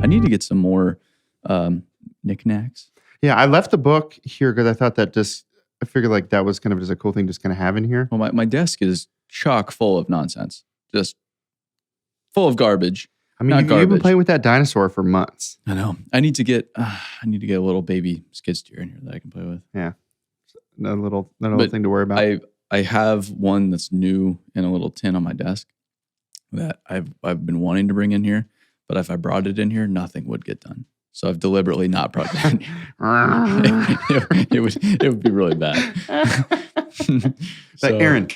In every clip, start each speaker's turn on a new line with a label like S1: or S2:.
S1: I need to get some more knickknacks.
S2: Yeah, I left the book here because I thought that I figured like that was kind of just a cool thing just kind of have in here.
S1: Well, my desk is chock full of nonsense, just full of garbage.
S2: I mean, you've been playing with that dinosaur for months.
S1: I know. I need to get a little baby skid steer in here that I can play with.
S2: Yeah, no little thing to worry about.
S1: I have one that's new in a little tin on my desk that I've been wanting to bring in here, but if I brought it in here, nothing would get done. So I've deliberately not brought that in here. it would be really bad.
S2: So, Aaron.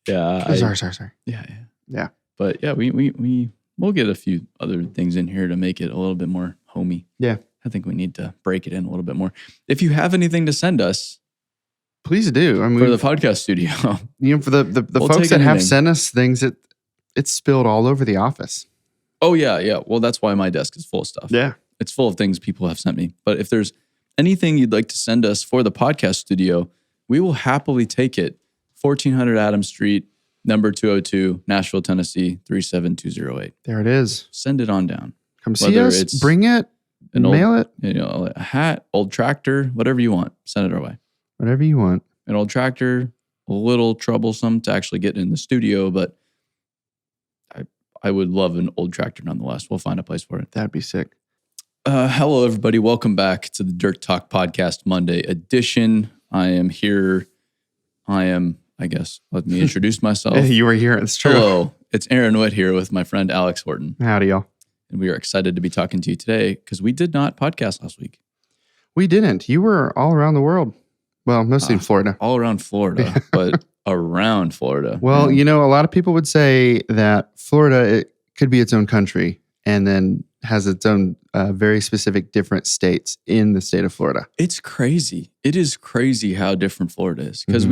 S1: Yeah.
S2: Sorry.
S1: Yeah. But yeah, we'll get a few other things in here to make it a little bit more homey.
S2: Yeah.
S1: I think we need to break it in a little bit more. If you have anything to send us,
S2: please do. I mean,
S1: for the podcast studio.
S2: For the folks that have sent us things, it's spilled all over the office.
S1: Oh yeah. Well, that's why my desk is full of stuff.
S2: Yeah.
S1: It's full of things people have sent me. But if there's anything you'd like to send us for the podcast studio, we will happily take it. 1400 Adams Street, number 202, Nashville, Tennessee, 37208.
S2: There it is.
S1: Send it on down.
S2: Come see us, bring it, mail it.
S1: A hat, old tractor, whatever you want. Send it our way.
S2: Whatever you want.
S1: An old tractor, a little troublesome to actually get in the studio, but I would love an old tractor nonetheless. We'll find a place for it.
S2: That'd be sick.
S1: Hello, everybody. Welcome back to the Dirt Talk Podcast Monday edition. I am here. I guess, let me introduce myself.
S2: You were here. It's true.
S1: Hello. It's Aaron Witt here with my friend Alex Horton.
S2: Howdy, y'all.
S1: And we are excited to be talking to you today because we did not podcast last week.
S2: We didn't. You were all around the world. Well, mostly in Florida.
S1: All around Florida, but around Florida.
S2: Well, a lot of people would say that Florida, it could be its own country and then has its own very specific different states in the state of Florida.
S1: It's crazy. It is crazy how different Florida is. Because so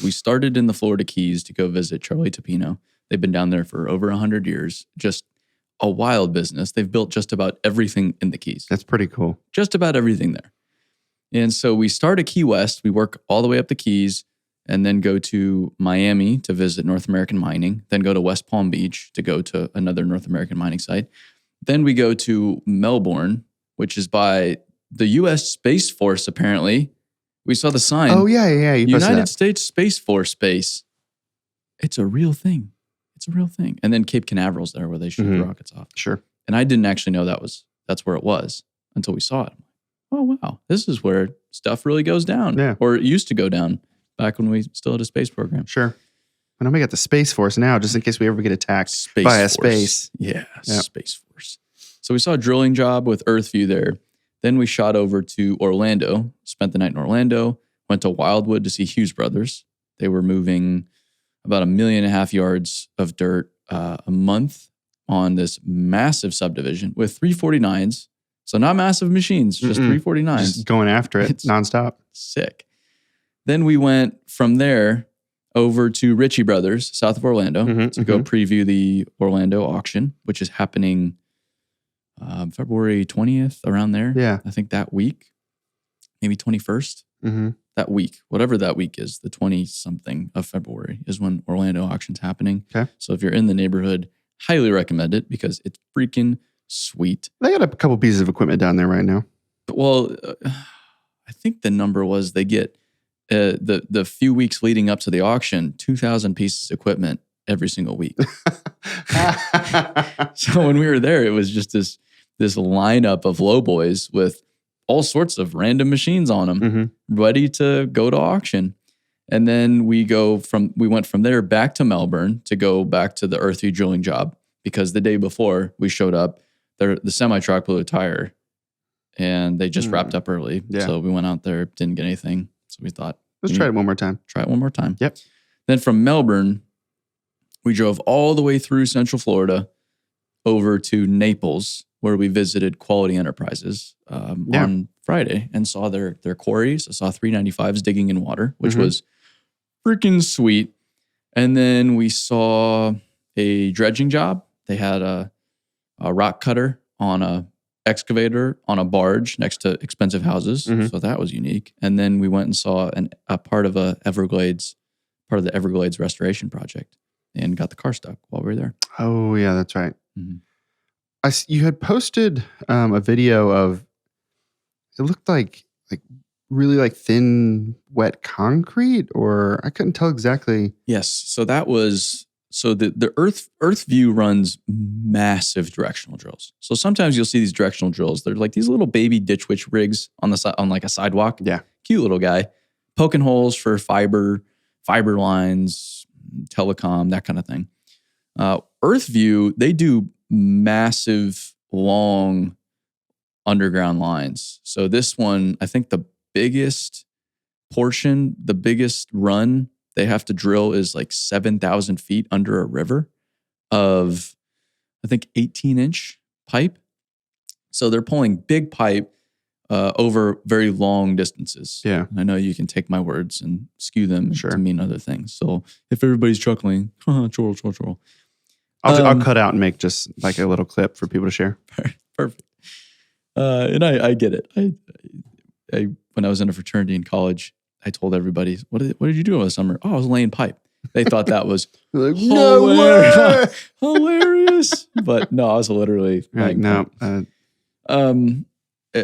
S1: we started in the Florida Keys to go visit Charlie Topino. They've been down there for over 100 years. Just a wild business. They've built just about everything in the Keys.
S2: That's pretty cool.
S1: Just about everything there. And so we start at Key West. We work all the way up the Keys and then go to Miami to visit North American Mining. Then go to West Palm Beach to go to another North American mining site. Then we go to Melbourne, which is by the U.S. Space Force, apparently. We saw the sign.
S2: Oh, yeah.
S1: United States Space Force base. It's a real thing. And then Cape Canaveral's there where they shoot the rockets off.
S2: Sure.
S1: And I didn't actually know that's where it was until we saw it. Oh, wow. This is where stuff really goes down.
S2: Yeah.
S1: Or it used to go down back when we still had a space program.
S2: Sure. And I'm going to get the Space Force now just in case we ever get attacked by a space.
S1: Yeah, yep. Space Force. So we saw a drilling job with Earthview there. Then we shot over to Orlando, spent the night in Orlando, went to Wildwood to see Hughes Brothers. They were moving about 1.5 million yards of dirt a month on this massive subdivision with 349s. So not massive machines, just 349s.
S2: Just going after it nonstop.
S1: Sick. Then we went from there over to Ritchie Brothers, south of Orlando, to go preview the Orlando auction, which is happening February 20th, around there.
S2: Yeah.
S1: I think that week, maybe 21st. That week, whatever that week is, the 20-something of February is when Orlando auction's happening.
S2: Okay.
S1: So if you're in the neighborhood, highly recommend it because it's freaking sweet.
S2: They got a couple pieces of equipment down there right now.
S1: Well, I think the number was they get the few weeks leading up to the auction, 2,000 pieces of equipment every single week. So when we were there, it was just this lineup of lowboys with all sorts of random machines on them, ready to go to auction. And then we went from there back to Melbourne to go back to the Earthview drilling job because the day before we showed up, the semi-truck blew a tire and they just wrapped up early.
S2: Yeah.
S1: So we went out there, didn't get anything. So we thought,
S2: let's try it one more time.
S1: Try it one more time.
S2: Yep.
S1: Then from Melbourne, we drove all the way through Central Florida over to Naples, where we visited Quality Enterprises on Friday and saw their quarries. I saw 395s digging in water, which was freaking sweet. And then we saw a dredging job. They had a rock cutter on a excavator on a barge next to expensive houses. So that was unique. And then we went and saw a part of the Everglades restoration project and got the car stuck while we were there.
S2: Oh, yeah, that's right. You had posted a video of, it looked like really like thin, wet concrete, or I couldn't tell exactly.
S1: Yes. So that was, the Earth View runs massive directional drills. So sometimes you'll see these directional drills. They're like these little baby Ditch Witch rigs on the side, on like a sidewalk.
S2: Yeah.
S1: Cute little guy, poking holes for fiber lines, telecom, that kind of thing. Earth View, they do massive, long underground lines. So this one, I think the biggest portion, the biggest run they have to drill is like 7,000 feet under a river of, I think, 18-inch pipe. So they're pulling big pipe over very long distances.
S2: Yeah.
S1: I know you can take my words and skew them
S2: Sure.
S1: to mean other things. So if everybody's chuckling, chortle.
S2: I'll cut out and make just like a little clip for people to share.
S1: Perfect. And I get it. I when I was in a fraternity in college, I told everybody, what did you do over the summer? Oh, I was laying pipe. They thought that was
S2: Like, no way!
S1: hilarious. But no, I was literally
S2: Like, no.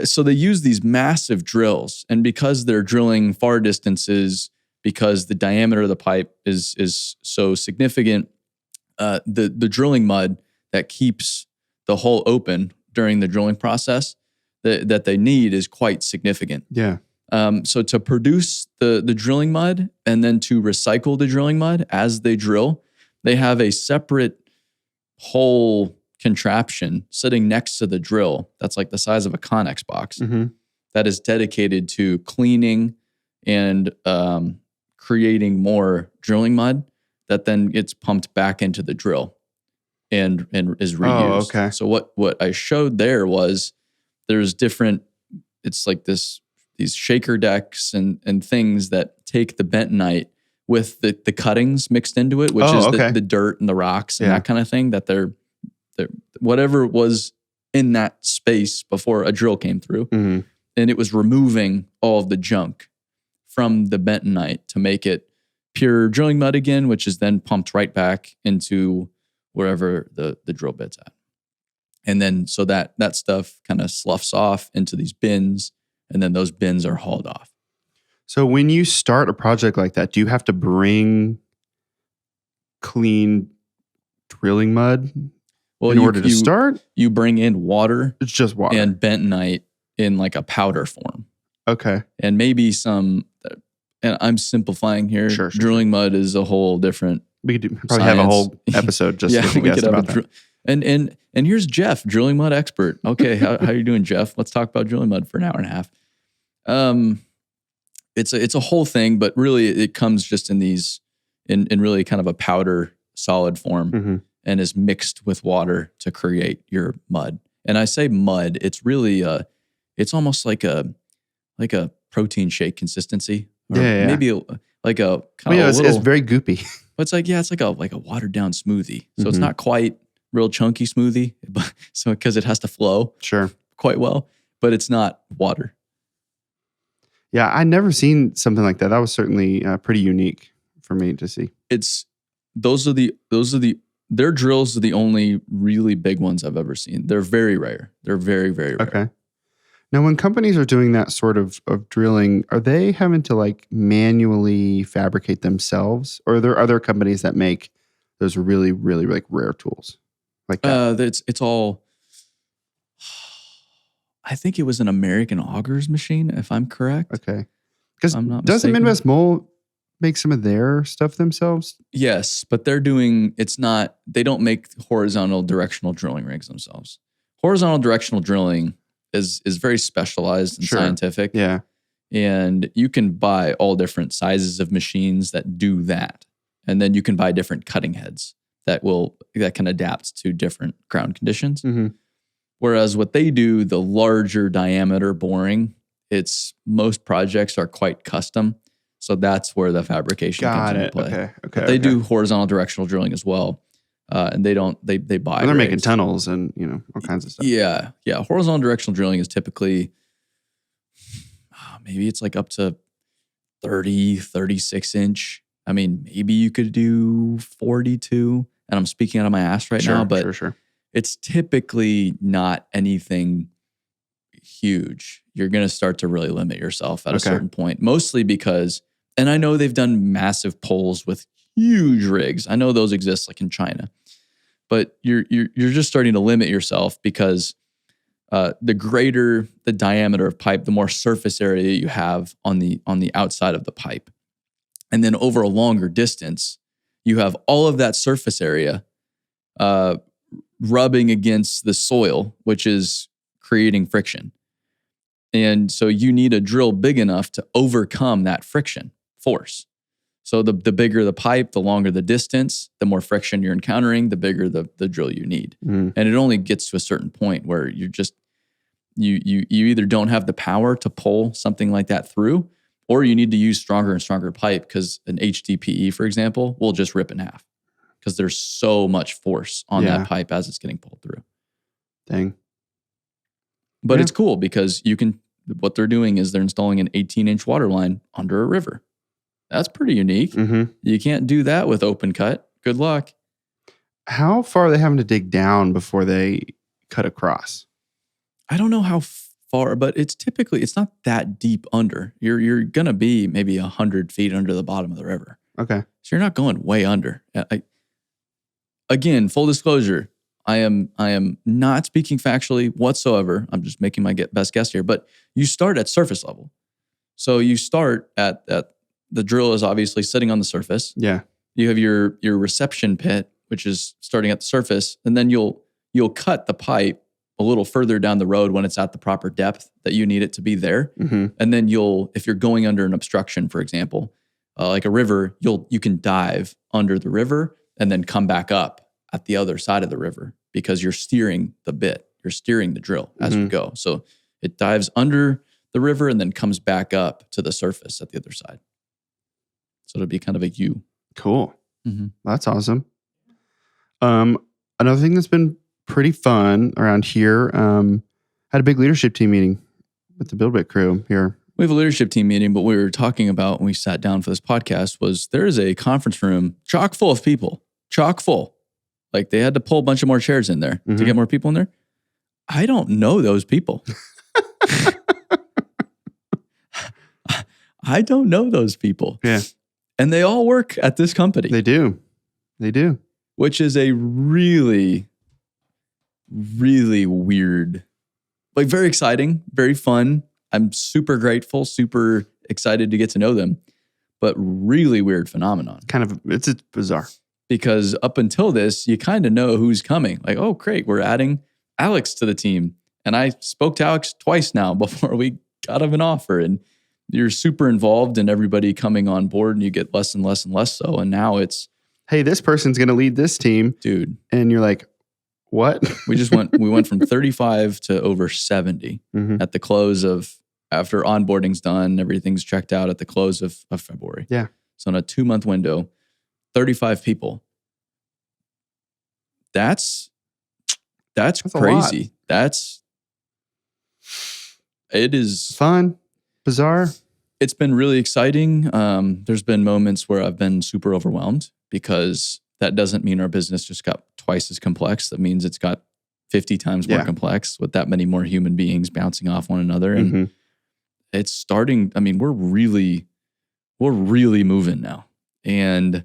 S1: So they use these massive drills, and because they're drilling far distances, because the diameter of the pipe is so significant, the drilling mud that keeps the hole open during the drilling process that they need is quite significant.
S2: Yeah.
S1: So to produce the drilling mud and then to recycle the drilling mud as they drill, they have a separate hole contraption sitting next to the drill that's like the size of a Connex box that is dedicated to cleaning and creating more drilling mud that then gets pumped back into the drill and is reused.
S2: Oh, okay.
S1: So what I showed there was there's different, it's like these shaker decks and things that take the bentonite with the cuttings mixed into it, which is the dirt and the rocks and that kind of thing, that they're whatever was in that space before a drill came through. And it was removing all of the junk from the bentonite to make it pure drilling mud again, which is then pumped right back into wherever the drill bit's at. And then so that stuff kind of sloughs off into these bins, and then those bins are hauled off.
S2: So when you start a project like that, do you have to bring clean drilling mud in order to start?
S1: You bring in water.
S2: It's just water.
S1: And bentonite in like a powder form.
S2: Okay.
S1: And maybe some, and I'm simplifying here.
S2: Sure.
S1: Drilling mud is a whole different
S2: We could probably have a whole episode just with a guest about that.
S1: And here's Jeff, drilling mud expert. Okay, how are you doing, Jeff? Let's talk about drilling mud for an hour and a half. It's a whole thing, but really it comes just in these in really kind of a powder solid form and is mixed with water to create your mud. And I say mud, it's really it's almost like a protein shake consistency. Or maybe like a kind of
S2: it's very goopy.
S1: But it's like a watered down smoothie. So it's not quite real chunky smoothie, but so because it has to flow quite well, but it's not water.
S2: Yeah, I'd never seen something like that. That was certainly pretty unique for me to see.
S1: Their drills are the only really big ones I've ever seen. They're very rare. They're very, very rare.
S2: Okay. Now, when companies are doing that sort of drilling, are they having to like manually fabricate themselves, or are there other companies that make those really, really like rare tools like that?
S1: It's all. I think it was an American Augers machine, if I'm correct.
S2: Okay, because doesn't Midwest Mole make some of their stuff themselves?
S1: Yes, but they're doing. It's not. They don't make horizontal directional drilling rigs themselves. Horizontal directional drilling is very specialized and scientific.
S2: Yeah.
S1: And you can buy all different sizes of machines that do that. And then you can buy different cutting heads that can adapt to different ground conditions. Whereas what they do, the larger diameter boring, most projects are quite custom. So that's where the fabrication comes into play.
S2: Okay.
S1: But they do horizontal directional drilling as well. And they buy.
S2: And they're making tunnels and all kinds of stuff.
S1: Yeah. Horizontal directional drilling is typically maybe it's like up to 30, 36 inch. I mean, maybe you could do 42. And I'm speaking out of my ass right now, but
S2: sure.
S1: it's typically not anything huge. You're going to start to really limit yourself at a certain point, mostly because, and I know they've done massive polls with huge rigs. I know those exist like in China, but you're just starting to limit yourself because the greater the diameter of pipe, the more surface area you have on the outside of the pipe. And then over a longer distance, you have all of that surface area rubbing against the soil, which is creating friction. And so you need a drill big enough to overcome that friction force. So the bigger the pipe, the longer the distance, the more friction you're encountering, the bigger the drill you need. And it only gets to a certain point where you're just, you either don't have the power to pull something like that through, or you need to use stronger and stronger pipe because an HDPE, for example, will just rip in half because there's so much force on that pipe as it's getting pulled through.
S2: Dang.
S1: But it's cool because what they're doing is they're installing an 18-inch water line under a river. That's pretty unique. You can't do that with open cut. Good luck.
S2: How far are they having to dig down before they cut across?
S1: I don't know how far, but it's not that deep under. You're going to be maybe 100 feet under the bottom of the river.
S2: Okay.
S1: So you're not going way under. Again, full disclosure, I am not speaking factually whatsoever. I'm just making my best guess here. But you start at surface level. So you start at the drill is obviously sitting on the surface.
S2: Yeah.
S1: You have your reception pit, which is starting at the surface, and then you'll cut the pipe a little further down the road when it's at the proper depth that you need it to be there. And then if you're going under an obstruction, for example, like a river, you can dive under the river and then come back up at the other side of the river because you're steering the bit, you're steering the drill as you go. So it dives under the river and then comes back up to the surface at the other side. So it'll be kind of a U.
S2: Cool. That's awesome. Another thing that's been pretty fun around here, had a big leadership team meeting with the BuildWitt crew here. We
S1: have a leadership team meeting, but what we were talking about when we sat down for this podcast was there is a conference room chock full of people, chock full. Like they had to pull a bunch of more chairs in there to get more people in there. I don't know those people. I don't know those people.
S2: Yeah.
S1: And they all work at this company.
S2: They do.
S1: Which is a really, really weird, like very exciting, very fun. I'm super grateful, super excited to get to know them, but really weird phenomenon.
S2: It's bizarre.
S1: Because up until this, you kind of know who's coming. Like, oh, great, we're adding Alex to the team. And I spoke to Alex twice now before we got him an offer. And you're super involved in everybody coming on board and you get less and less and less so. And now it's,
S2: hey, this person's going to lead this team.
S1: Dude.
S2: And you're like, what?
S1: we went from 35 to over 70 at the close of, after onboarding's done, everything's checked out at the close of February.
S2: Yeah.
S1: So in a 2-month window, 35 people. That's crazy. It is
S2: fun, bizarre.
S1: It's been really exciting. There's been moments where I've been super overwhelmed because that doesn't mean our business just got twice as complex. That means it's got 50 times more complex with that many more human beings bouncing off one another. And it's starting, I mean, we're really moving now. And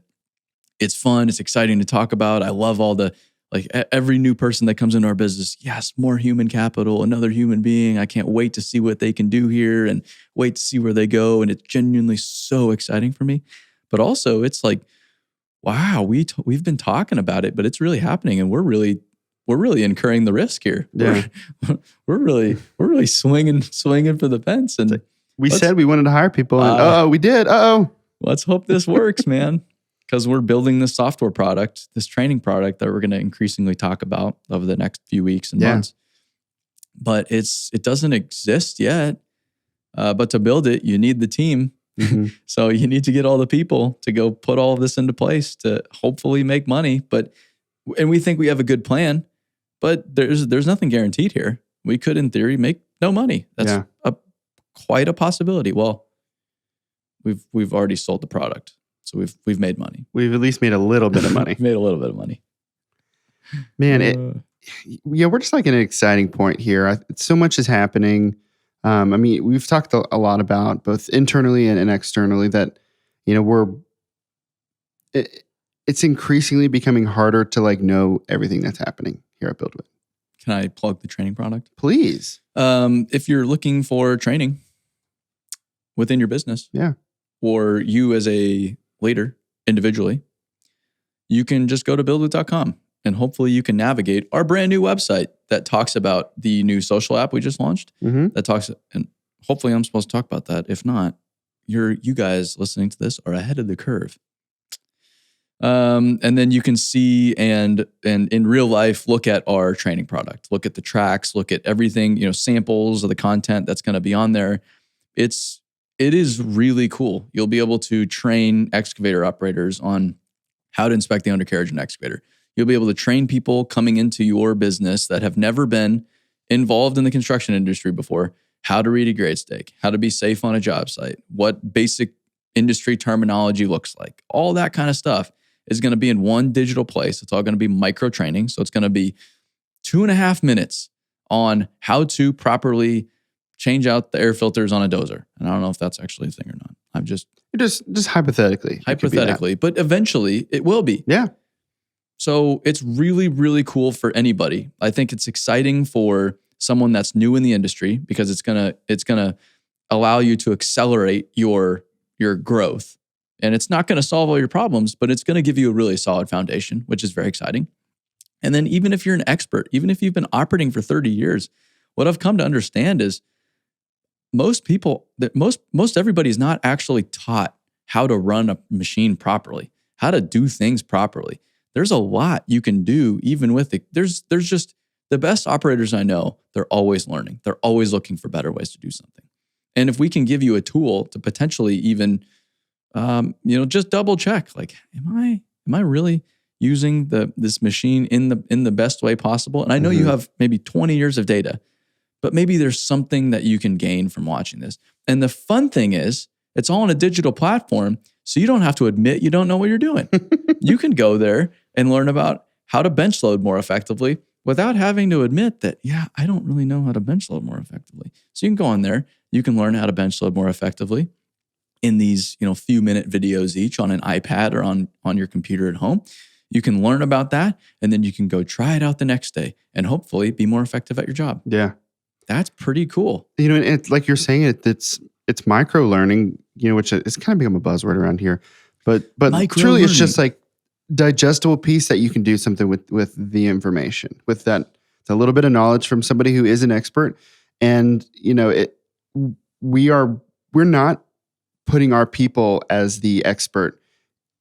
S1: it's fun. It's exciting to talk about. I love all the, like every new person that comes into our business. Yes, more human capital, another human being. I can't wait to see what they can do here and wait to see where they go. And it's genuinely so exciting for me. But also it's like, wow, we've been talking about it, but it's really happening. And we're really incurring the risk here.
S2: Yeah.
S1: We're really swinging for the fence. And
S2: we said we wanted to hire people and we did.
S1: Let's hope this works, man. Because we're building this software product, this training product that we're going to increasingly talk about over the next few weeks and months. But it doesn't exist yet. But to build it, you need the team. So you need to get all the people to go put all of this into place to hopefully make money. And we think we have a good plan, but there's nothing guaranteed here. We could, in theory, make no money. That's quite a possibility. Well, we've already sold the product. So we've made money.
S2: We've at least made a little bit of money.
S1: Made a little bit of money.
S2: Man, yeah, we're just like at an exciting point here. So much is happening. I mean, we've talked a lot about both internally and externally that, it's increasingly becoming harder to like know everything that's happening here at BuildWitt.
S1: Can I plug the training product?
S2: Please.
S1: If you're looking for training within your business, or you as a leader individually, you can just go to buildwit.com and hopefully you can navigate our brand new website that talks about the new social app we just launched. That talks, and hopefully I'm supposed to talk about that. If not, you guys listening to this are ahead of the curve. And then you can see and in real life, look at our training product, look at the tracks, look at everything, samples of the content that's going to be on there. It is really cool. You'll be able to train excavator operators on how to inspect the undercarriage of an excavator. You'll be able to train people coming into your business that have never been involved in the construction industry before, how to read a grade stake, how to be safe on a job site, what basic industry terminology looks like. All that kind of stuff is going to be in one digital place. It's all going to be micro training. So it's going to be 2.5 minutes on how to properly change out the air filters on a dozer. And I don't know if that's actually a thing or not. I'm just
S2: hypothetically.
S1: Hypothetically, but eventually it will be.
S2: Yeah.
S1: So it's really, really cool for anybody. I think it's exciting for someone that's new in the industry because it's gonna allow you to accelerate your growth. And it's not going to solve all your problems, but it's going to give you a really solid foundation, which is very exciting. And then even if you're an expert, even if you've been operating for 30 years, what I've come to understand is most everybody's not actually taught how to run a machine properly, how to do things properly. There's a lot you can do even with it. There's just the best operators I know, they're always learning. They're always looking for better ways to do something. And if we can give you a tool to potentially even just double check, like, am I really using this machine in the best way possible? And I know you have maybe 20 years of data, but maybe there's something that you can gain from watching this. And the fun thing is, it's all on a digital platform, so you don't have to admit you don't know what you're doing. You can go there and learn about how to bench load more effectively without having to admit that, I don't really know how to bench load more effectively. So you can go on there, you can learn how to bench load more effectively in these, few minute videos each on an iPad or on your computer at home. You can learn about that, and then you can go try it out the next day and hopefully be more effective at your job.
S2: Yeah.
S1: That's pretty cool.
S2: And it's like you're saying it's micro learning, which is kind of become a buzzword around here. But truly it's just like digestible piece that you can do something with the information, with that. It's a little bit of knowledge from somebody who is an expert. And, we're not putting our people as the expert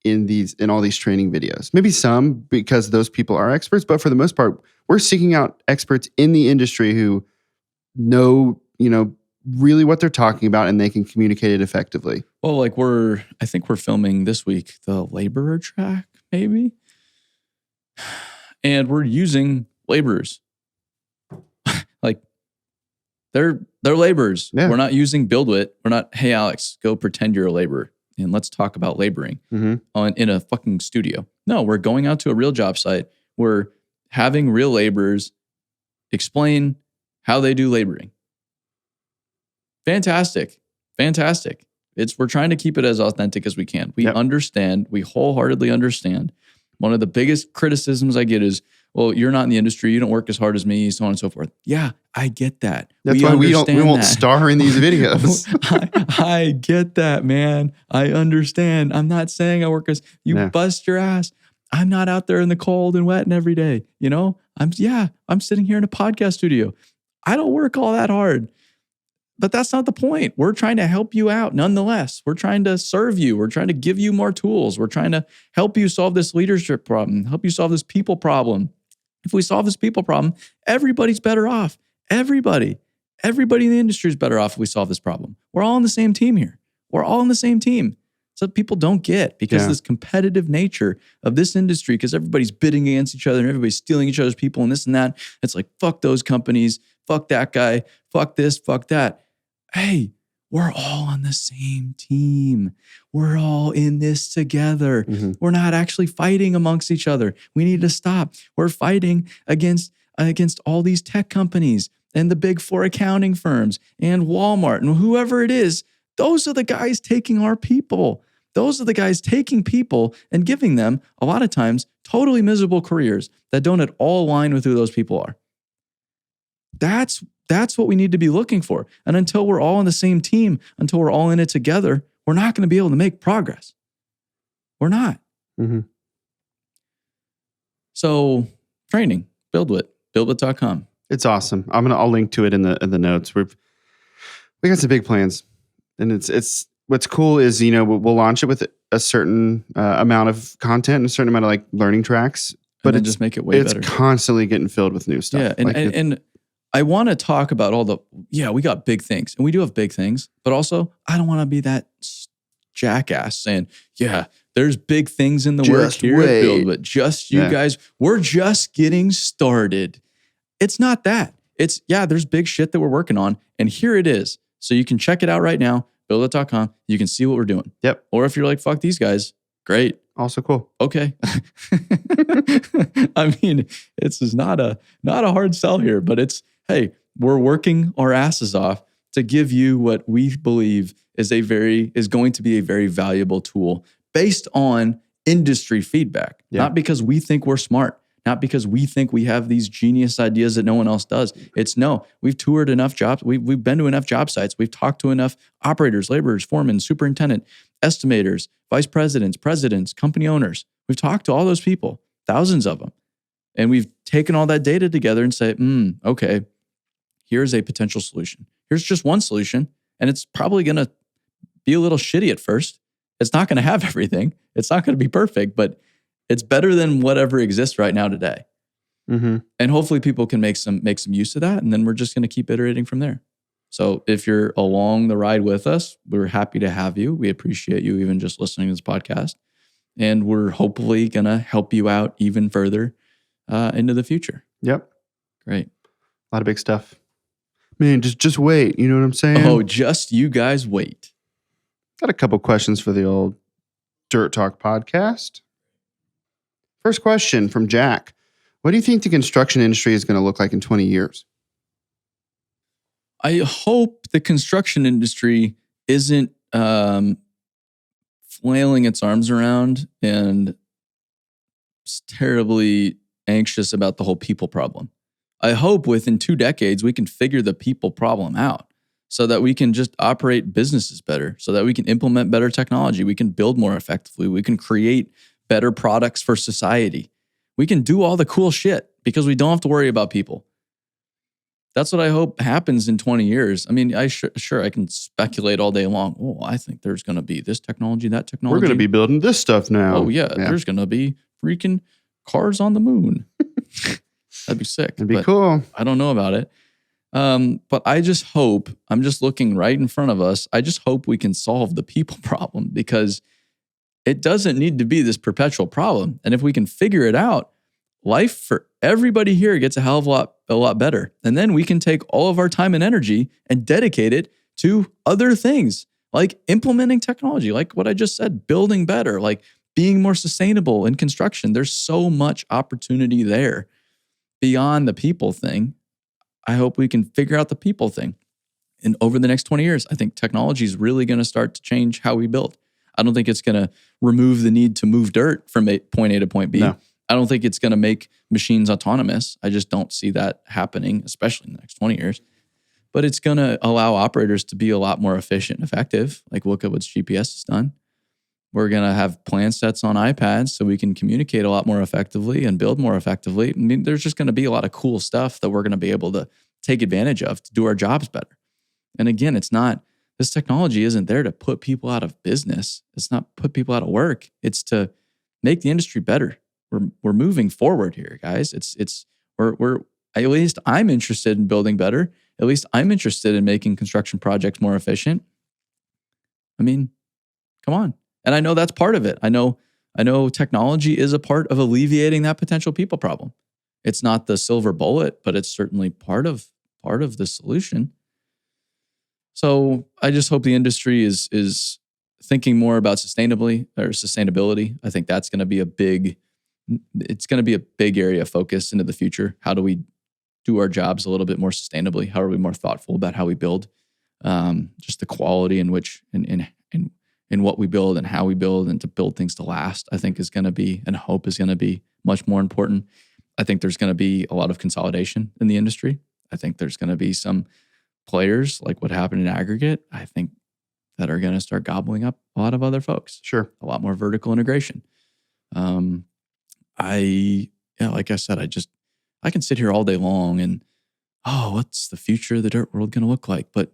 S2: in all these training videos. Maybe some, because those people are experts, but for the most part, we're seeking out experts in the industry who know, really what they're talking about, and they can communicate it effectively.
S1: Well, like I think we're filming this week the laborer track, maybe. And we're using laborers. Like they're laborers. Yeah. We're not using BuildWitt. We're not, hey, Alex, go pretend you're a laborer and let's talk about laboring in a fucking studio. No, we're going out to a real job site. We're having real laborers explain how they do laboring. Fantastic. We're trying to keep it as authentic as we can. We understand, we wholeheartedly understand. One of the biggest criticisms I get is, well, you're not in the industry, you don't work as hard as me, so on and so forth. Yeah, I get that.
S2: That's why we won't star in these videos.
S1: I get that, man. I understand. I'm not saying I work as you bust your ass. I'm not out there in the cold and wet and every day. I'm sitting here in a podcast studio. I don't work all that hard. But that's not the point. We're trying to help you out nonetheless. We're trying to serve you. We're trying to give you more tools. We're trying to help you solve this leadership problem, help you solve this people problem. If we solve this people problem, everybody's better off. Everybody in the industry is better off if we solve this problem. We're all on the same team here. We're all on the same team. So people don't get, because this competitive nature of this industry, because everybody's bidding against each other and everybody's stealing each other's people and this and that. It's like, fuck those companies, fuck that guy, fuck this, fuck that. Hey, we're all on the same team. We're all in this together. We're not actually fighting amongst each other. We need to stop. We're fighting against against all these tech companies and the big four accounting firms and Walmart and whoever it is. Those are the guys taking our people. Those are the guys taking people and giving them, a lot of times, totally miserable careers that don't at all align with who those people are. That's what we need to be looking for. And until we're all on the same team, until we're all in it together, we're not going to be able to make progress. We're not.
S2: Mm-hmm.
S1: So training, BuildWitt, BuildWitt.com.
S2: It's awesome. I'll link to it in the notes. We got some big plans, and it's what's cool is we'll launch it with a certain amount of content and a certain amount of like learning tracks, but
S1: just make it way better.
S2: It's constantly getting filled with new stuff.
S1: Yeah, and I want to talk about we got big things, and we do have big things, but also I don't want to be that jackass saying, yeah, there's big things in the works here at BuildWitt. Just you guys, we're just getting started. It's not that. It's, there's big shit that we're working on, and here it is. So you can check it out right now, BuildWitt.com. You can see what we're doing.
S2: Yep.
S1: Or if you're like, fuck these guys, great.
S2: Also cool.
S1: Okay. I mean, it's not a hard sell here, but it's, hey, we're working our asses off to give you what we believe is going to be a very valuable tool based on industry feedback. Not because we think we're smart, not because we think we have these genius ideas that no one else does. It's no, we've toured enough jobs. We've been to enough job sites. We've talked to enough operators, laborers, foremen, superintendent, estimators, vice presidents, company owners. We've talked to all those people, thousands of them. And we've taken all that data together and say, okay, here's a potential solution. Here's just one solution. And it's probably going to be a little shitty at first. It's not going to have everything. It's not going to be perfect, but it's better than whatever exists right now today.
S2: Mm-hmm.
S1: And hopefully people can make some use of that. And then we're just going to keep iterating from there. So if you're along the ride with us, we're happy to have you. We appreciate you even just listening to this podcast. And we're hopefully going to help you out even further into the future.
S2: Yep.
S1: Great.
S2: A lot of big stuff. Man, just wait. You know what I'm saying?
S1: Oh, just you guys wait.
S2: Got a couple questions for the old Dirt Talk podcast. First question from Jack. What do you think the construction industry is going to look like in 20 years?
S1: I hope the construction industry isn't flailing its arms around and terribly anxious about the whole people problem. I hope within 2 decades, we can figure the people problem out so that we can just operate businesses better, so that we can implement better technology, we can build more effectively, we can create better products for society. We can do all the cool shit because we don't have to worry about people. That's what I hope happens in 20 years. I mean, sure, I can speculate all day long. Oh, I think there's going to be this technology, that technology.
S2: We're going to be building this stuff now.
S1: Oh, yeah. There's going to be freaking cars on the moon. That'd be sick.
S2: It'd be cool.
S1: I don't know about it. But I just hope, I'm just looking right in front of us. I just hope we can solve the people problem because it doesn't need to be this perpetual problem. And if we can figure it out, life for everybody here gets a hell of a lot better. And then we can take all of our time and energy and dedicate it to other things like implementing technology, like what I just said, building better, like being more sustainable in construction. There's so much opportunity there beyond the people thing. I hope we can figure out the people thing. And over the next 20 years, I think technology is really going to start to change how we build. I don't think it's going to remove the need to move dirt from point A to point B. No. I don't think it's going to make machines autonomous. I just don't see that happening, especially in the next 20 years. But it's going to allow operators to be a lot more efficient and effective. Like look at what GPS has done. We're going to have plan sets on iPads so we can communicate a lot more effectively and build more effectively. I mean, there's just going to be a lot of cool stuff that we're going to be able to take advantage of to do our jobs better. And again, this technology isn't there to put people out of business. It's not put people out of work. It's to make the industry better. We're moving forward here, guys. We're at least I'm interested in building better. At least I'm interested in making construction projects more efficient. I mean, come on. And I know that's part of it. I know technology is a part of alleviating that potential people problem. It's not the silver bullet, but it's certainly part of the solution. So I just hope the industry is thinking more about sustainability. I think that's going to be a big area of focus into the future. How do we do our jobs a little bit more sustainably? How are we more thoughtful about how we build? Just the quality in which in what we build and how we build, and to build things to last, I think is going to be, and hope is going to be, much more important. I think there's going to be a lot of consolidation in the industry. I think there's going to be some players, like what happened in aggregate, I think, that are going to start gobbling up a lot of other folks.
S2: Sure.
S1: A lot more vertical integration. Like I said, I can sit here all day long and, what's the future of the dirt world going to look like? But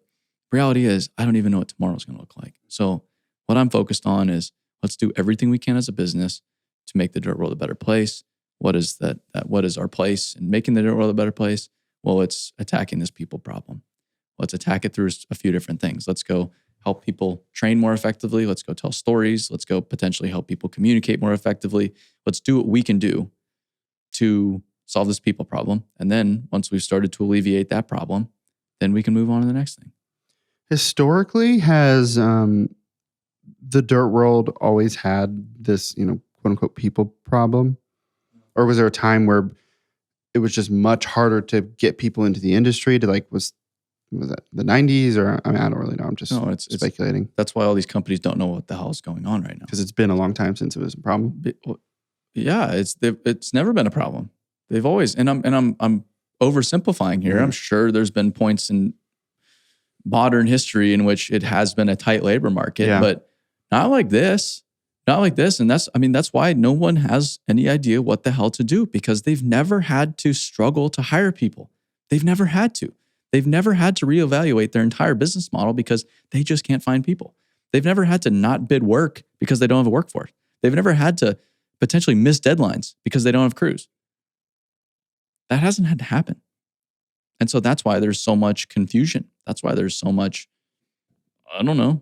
S1: reality is, I don't even know what tomorrow's going to look like. So what I'm focused on is, let's do everything we can as a business to make the dirt world a better place. What is that? What is our place in making the dirt world a better place? Well, it's attacking this people problem. Let's attack it through a few different things. Let's go help people train more effectively. Let's go tell stories. Let's go potentially help people communicate more effectively. Let's do what we can do to solve this people problem. And then once we've started to alleviate that problem, then we can move on to the next thing.
S2: Historically, has the dirt world always had this, quote unquote, people problem? Or was there a time where it was just much harder to get people into the industry to was that the 90s? Or I don't really know. I'm just speculating.
S1: That's why all these companies don't know what the hell is going on right now.
S2: Because it's been a long time since it was a problem.
S1: Yeah, it's never been a problem. They've always, and I'm oversimplifying here. I'm sure there's been points in modern history in which it has been a tight labor market, but not like this. Not like this. And that's why no one has any idea what the hell to do, because they've never had to struggle to hire people. They've never had to. They've never had to reevaluate their entire business model because they just can't find people. They've never had to not bid work because they don't have a workforce. They've never had to potentially miss deadlines because they don't have crews. That hasn't had to happen. And so that's why there's so much confusion. That's why there's so much, I don't know.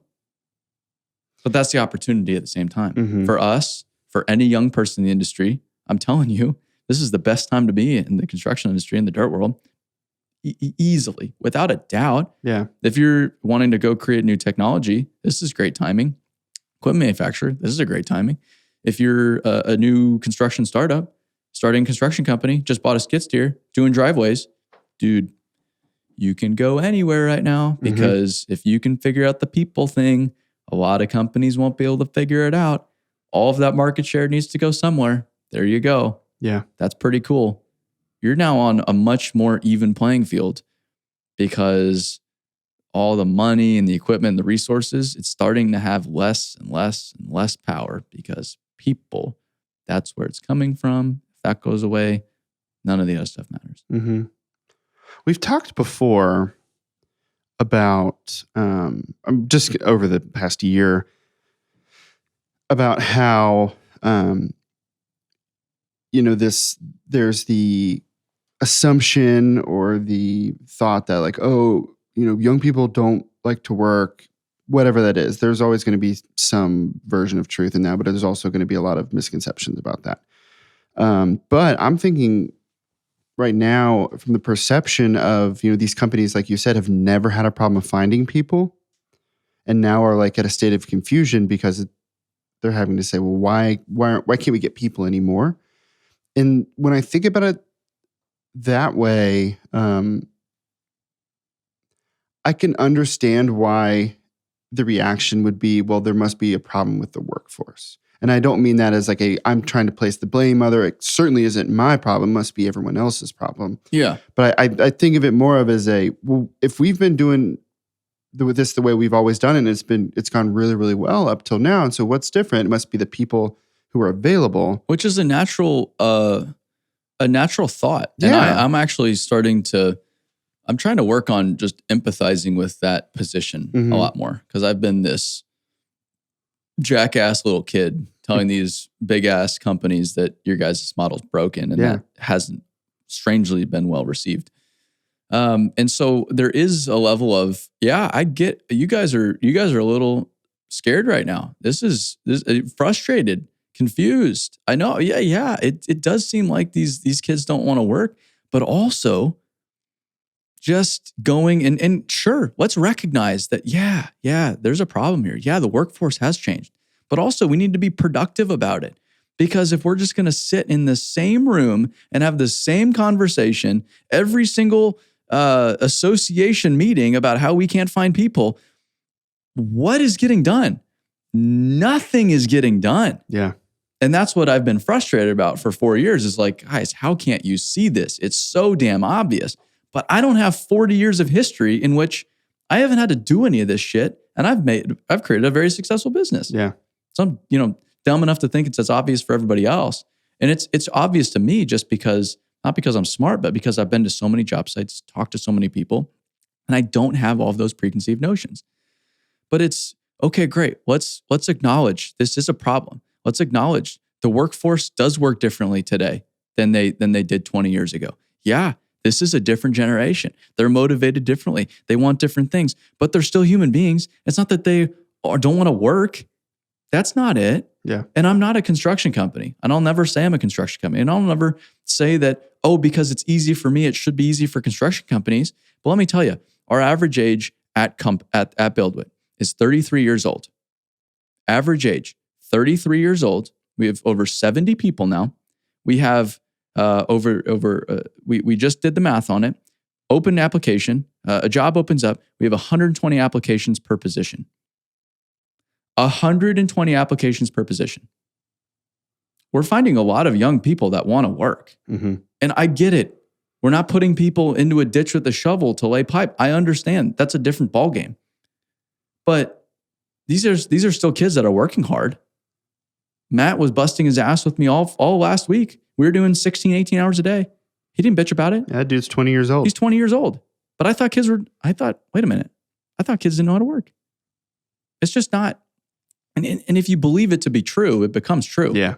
S1: But that's the opportunity at the same time. Mm-hmm. For us, for any young person in the industry, I'm telling you, this is the best time to be in the construction industry, in the dirt world. Easily, without a doubt.
S2: Yeah.
S1: If you're wanting to go create new technology, this is great timing. Equipment manufacturer, this is a great timing. If you're a new construction startup, starting a construction company, just bought a skid steer, doing driveways, dude, you can go anywhere right now, because if you can figure out the people thing, a lot of companies won't be able to figure it out. All of that market share needs to go somewhere. There you go.
S2: Yeah.
S1: That's pretty cool. You're now on a much more even playing field, because all the money and the equipment and the resources, it's starting to have less and less and less power, because people, that's where it's coming from. If that goes away, none of the other stuff matters.
S2: Mm-hmm. We've talked before about, just over the past year, about how, there's the assumption or the thought that young people don't like to work, whatever that is. There's always going to be some version of truth in that, but there's also going to be a lot of misconceptions about that. But I'm thinking right now, from the perception of, these companies, like you said, have never had a problem of finding people, and now are at a state of confusion because they're having to say, well, why can't we get people anymore? And when I think about it that way, I can understand why the reaction would be, well, there must be a problem with the workforce. And I don't mean that as I'm trying to place the blame other. It certainly isn't my problem. It must be everyone else's problem.
S1: Yeah.
S2: But I think of it more of as if we've been doing this the way we've always done it, and it's gone really, really well up till now. And so what's different? It must be the people who are available.
S1: Which is a natural thought.
S2: Yeah.
S1: And I'm actually I'm trying to work on just empathizing with that position a lot more, because I've been this jackass little kid telling these big ass companies that your guys' model's broken, and that hasn't strangely been well received. And so there is a level of, I get you guys are a little scared right now. This is frustrated, confused. I know. Yeah. It does seem like these kids don't want to work, but also just going and sure, let's recognize that, there's a problem here. Yeah, the workforce has changed, but also we need to be productive about it. Because if we're just going to sit in the same room and have the same conversation every single association meeting about how we can't find people, what is getting done? Nothing is getting done.
S2: Yeah.
S1: And that's what I've been frustrated about for 4 years is like, guys, how can't you see this? It's so damn obvious. But I don't have 40 years of history in which I haven't had to do any of this shit. And I've created a very successful business.
S2: Yeah.
S1: So I'm, dumb enough to think it's as obvious for everybody else. And it's obvious to me just because, not because I'm smart, but because I've been to so many job sites, talked to so many people, and I don't have all of those preconceived notions. But it's, okay, great. Let's acknowledge this is a problem. Let's acknowledge the workforce does work differently today than they did 20 years ago. Yeah, this is a different generation. They're motivated differently. They want different things, but they're still human beings. It's not that they don't want to work. That's not it.
S2: Yeah.
S1: And I'm not a construction company. And I'll never say I'm a construction company. And I'll never say that, because it's easy for me, it should be easy for construction companies. But let me tell you, our average age at BuildWitt is 33 years old. Average age, 33 years old. We have over 70 people now. We have we just did the math on it. Open application, a job opens up. We have 120 applications per position. 120 applications per position. We're finding a lot of young people that want to work.
S2: Mm-hmm.
S1: And I get it. We're not putting people into a ditch with a shovel to lay pipe. I understand. That's a different ballgame. But these are still kids that are working hard. Matt was busting his ass with me all last week. We were doing 16, 18 hours a day. He didn't bitch about it.
S2: Yeah, that dude's 20 years old.
S1: He's 20 years old. But I thought, wait a minute. I thought kids didn't know how to work. It's just not. And if you believe it to be true, it becomes true.
S2: Yeah.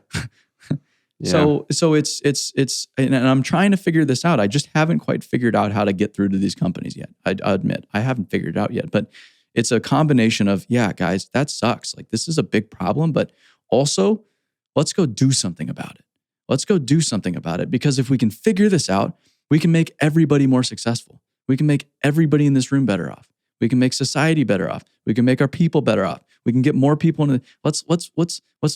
S1: So it's and I'm trying to figure this out. I just haven't quite figured out how to get through to these companies yet. I admit I haven't figured it out yet, but it's a combination of, yeah, guys, that sucks. Like this is a big problem, but also let's go do something about it. Let's go do something about it, because if we can figure this out, we can make everybody more successful. We can make everybody in this room better off. We can make society better off. We can make our people better off. We can get more people in. Let's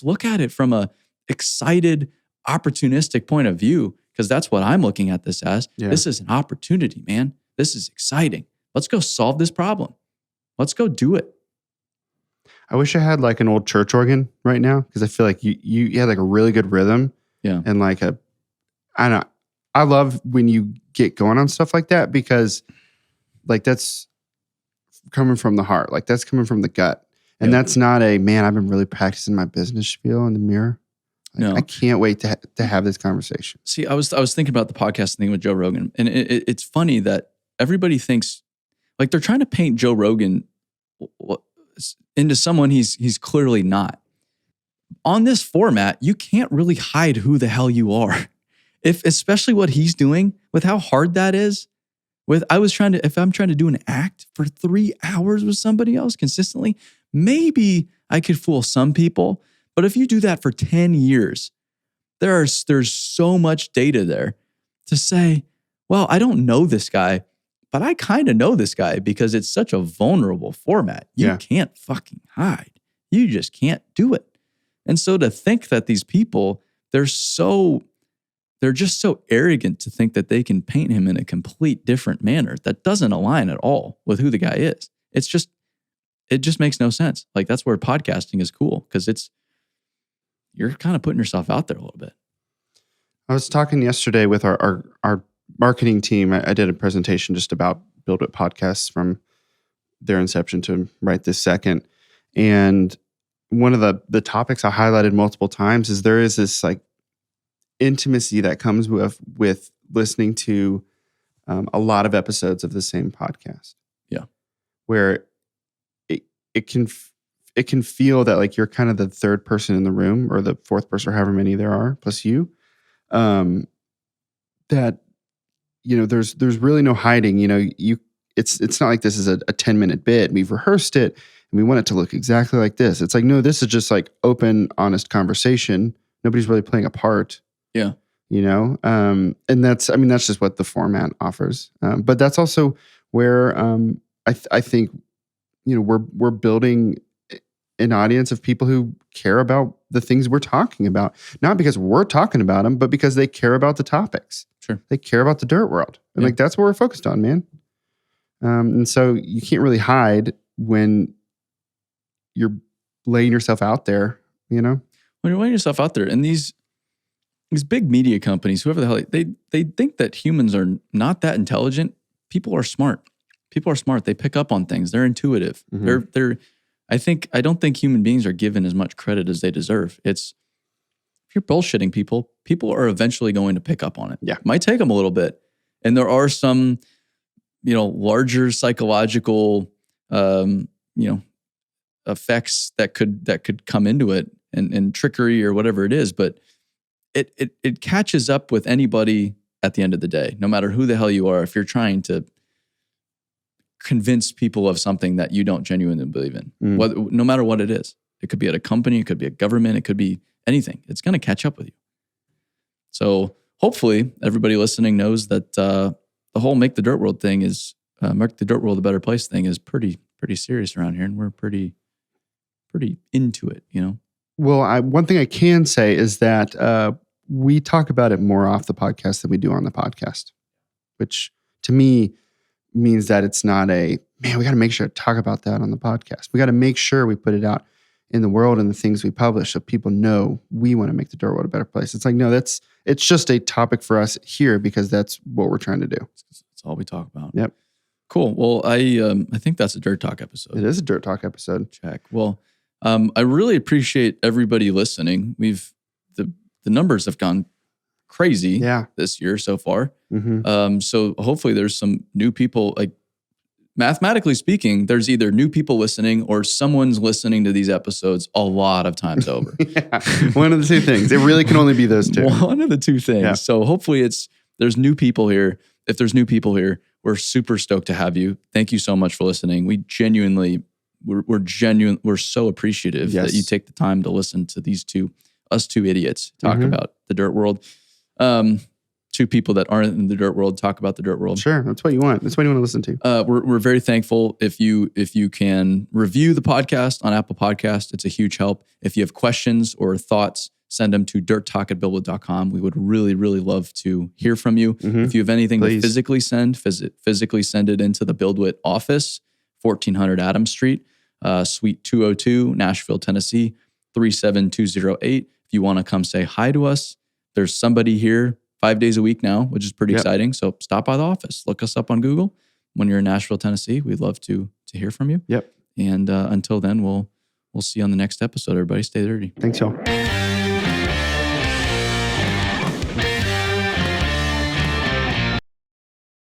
S1: look at it from a excited, opportunistic point of view, because that's what I'm looking at this as. Yeah. This is an opportunity, man. This is exciting. Let's go solve this problem. Let's go do it.
S2: I wish I had like an old church organ right now, because I feel like you had like a really good rhythm.
S1: Yeah.
S2: And like I love when you get going on stuff like that, because like that's coming from the heart. Like that's coming from the gut. And that's not I've been really practicing my business spiel in the mirror. Like, no. I can't wait to have this conversation.
S1: See, I was thinking about the podcast thing with Joe Rogan. And it's funny that everybody thinks like they're trying to paint Joe Rogan into someone he's clearly not. On this format, you can't really hide who the hell you are. Especially what he's doing, with how hard that is. If I'm trying to do an act for 3 hours with somebody else consistently, maybe I could fool some people. But if you do that for 10 years, there's so much data there to say, well, I don't know this guy, but I kind of know this guy, because it's such a vulnerable format. You can't fucking hide. You just can't do it. And so to think that these people, they're just so arrogant to think that they can paint him in a complete different manner that doesn't align at all with who the guy is. It just makes no sense. Like that's where podcasting is cool, because you're kind of putting yourself out there a little bit.
S2: I was talking yesterday with our marketing team. I did a presentation just about BuildWitt podcasts from their inception to right this second. And one of the topics I highlighted multiple times is there is this like intimacy that comes with listening to a lot of episodes of the same podcast.
S1: Yeah.
S2: Where it can feel that like you're kind of the third person in the room, or the fourth person, or however many there are, plus you. That, there's really no hiding. It's not like this is a 10-minute bit. We've rehearsed it and we want it to look exactly like this. It's like, no, this is just like open, honest conversation. Nobody's really playing a part.
S1: Yeah.
S2: And that's just what the format offers. But that's also where I think, we're building an audience of people who care about the things we're talking about, not because we're talking about them, but because they care about the topics.
S1: Sure.
S2: They care about the dirt world. And like, that's what we're focused on, man. And so you can't really hide when you're laying yourself out there, you know?
S1: When you're laying yourself out there, and these big media companies, whoever the hell, they think that humans are not that intelligent. People are smart. People are smart. They pick up on things. They're intuitive.
S2: Mm-hmm.
S1: I don't think human beings are given as much credit as they deserve. If you're bullshitting people are eventually going to pick up on it.
S2: Yeah.
S1: It might take them a little bit. And there are some, larger psychological, effects that could come into it and trickery or whatever it is. But it catches up with anybody at the end of the day, no matter who the hell you are. If you're trying to convince people of something that you don't genuinely believe in, no matter what it is. It could be at a company, it could be a government, it could be anything. It's going to catch up with you. So hopefully everybody listening knows that the whole make the dirt world thing is, make the dirt world a better place thing is pretty serious around here. And we're pretty into it,
S2: Well, one thing I can say is that we talk about it more off the podcast than we do on the podcast, which to me means that it's not we got to make sure to talk about that on the podcast. We got to make sure we put it out in the world and the things we publish so people know we want to make the dirt world a better place. It's like, no, it's just a topic for us here because that's what we're trying to do.
S1: That's all we talk about.
S2: Yep.
S1: Cool. Well, I think that's a Dirt Talk episode.
S2: It is a Dirt Talk episode.
S1: Check. Well, I really appreciate everybody listening. The numbers have gone crazy this year so far.
S2: Mm-hmm.
S1: So hopefully there's some new people, like mathematically speaking, there's either new people listening or someone's listening to these episodes a lot of times over.
S2: One of the two things. It really can only be those two.
S1: One of the two things.
S2: Yeah.
S1: So hopefully there's new people here. If there's new people here, we're super stoked to have you. Thank you so much for listening. We genuinely, we're so appreciative that you take the time to listen to us two idiots talk about the dirt world. Two people that aren't in the dirt world talk about the dirt world.
S2: Sure, that's what you want. That's what you want to listen to.
S1: We're very thankful if you can review the podcast on Apple Podcast. It's a huge help. If you have questions or thoughts, send them to dirttalk@buildwitt.com. We would really, really love to hear from you.
S2: Mm-hmm.
S1: If you have anything to physically send it into the BuildWitt office, 1400 Adams Street, Suite 202, Nashville, Tennessee, 37208. If you want to come say hi to us, there's somebody here 5 days a week now, which is pretty exciting. So stop by the office. Look us up on Google. When you're in Nashville, Tennessee, we'd love to hear from you.
S2: Yep.
S1: And until then, we'll see you on the next episode. Everybody stay dirty.
S2: Thanks, y'all.